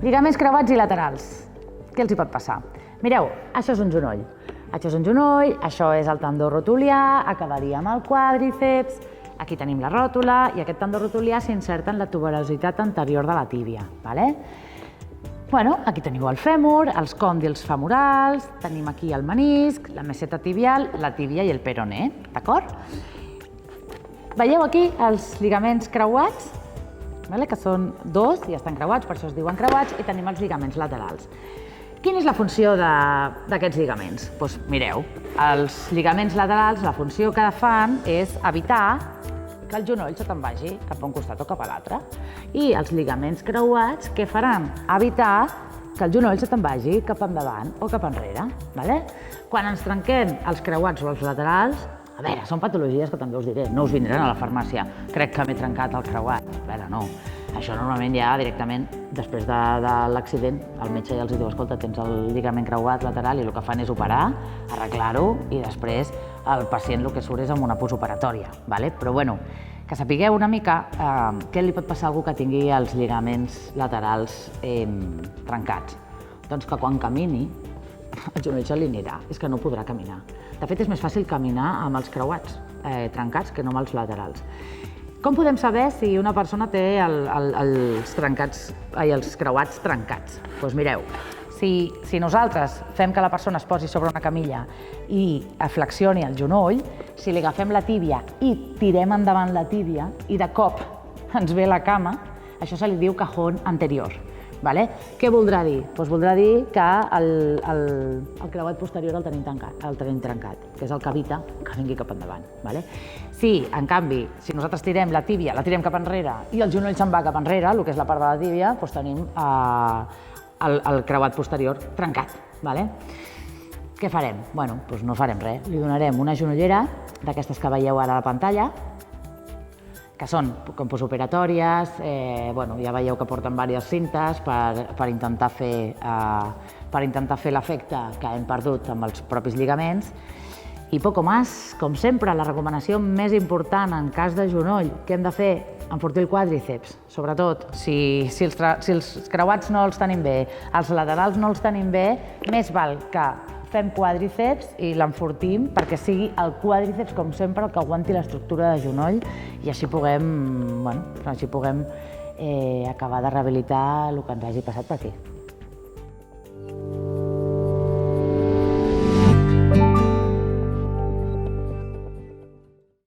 Lligaments creuats i laterals. Què els hi pot passar? Mireu, això és un genoll. Això és un genoll, això és el tendó rotulià, acabaria amb el quàdriceps, aquí tenim la ròtula i aquest tendó rotulià s'inserta en la tuberositat anterior de la tíbia. Bueno, aquí teniu el fèmur, els còndils femorals, tenim aquí el menisc, la meseta tibial, la tíbia i el peroné, d'acord? Veieu aquí els lligaments creuats, que són dos i estan creuats, per això es diuen creuats, i tenim els lligaments laterals. Quina és la funció d'aquests lligaments? Doncs mireu, els lligaments laterals, la funció que fan és evitar que el genoll se te'n vagi cap a un costat o cap a l'altre. I els lligaments creuats, què faran? Evitar que el genoll se te'n vagi cap endavant o cap enrere. Quan ens trenquem els creuats o els laterals, a veure, són patologies que també us diré, no us vindran a la farmàcia. Crec que m'he trencat el creuat. A veure, no. Això normalment ja directament, després de l'accident, el metge ja els diu, escolta, tens el lligament creuat lateral i el que fan és operar, arreglar-ho i després el pacient el que surt és amb una postoperatòria. Però bueno, que sapigueu una mica què li pot passar a algú que tingui els lligaments laterals trencats. Doncs que quan camini, el genoll se li anirà, és que no podrà caminar. De fet, és més fàcil caminar amb els creuats trencats que no amb els laterals. Com podem saber si una persona té els creuats trencats? Doncs mireu, si nosaltres fem que la persona es posi sobre una camilla i flexioni el genoll, si li agafem la tíbia i tirem endavant la tíbia i de cop ens ve la cama, això se li diu cajón anterior. Què voldrà dir? Doncs voldrà dir que el creuat posterior el tenim trencat, que és el que evita que vingui cap endavant. Si, en canvi, si nosaltres tirem la tíbia, la tirem cap enrere i el genoll se'n va cap enrere, el que és la part de la tíbia, doncs tenim el creuat posterior trencat. Què farem? Doncs no farem res. Li donarem una genollera d'aquestes que veieu ara a la pantalla, que són com postoperatòries, ja veieu que porten diverses cintes per intentar fer l'efecte que hem perdut amb els propis lligaments. I poco más, com sempre, la recomanació més important en cas de genoll, què hem de fer? Enfortir el quàdriceps, sobretot. Si els creuats no els tenim bé, els laterals no els tenim bé, més val que fem quàdriceps i l'enfortim perquè sigui el quàdriceps, com sempre, el que aguanti l'estructura de genoll i així puguem acabar de rehabilitar el que ens hagi passat per aquí.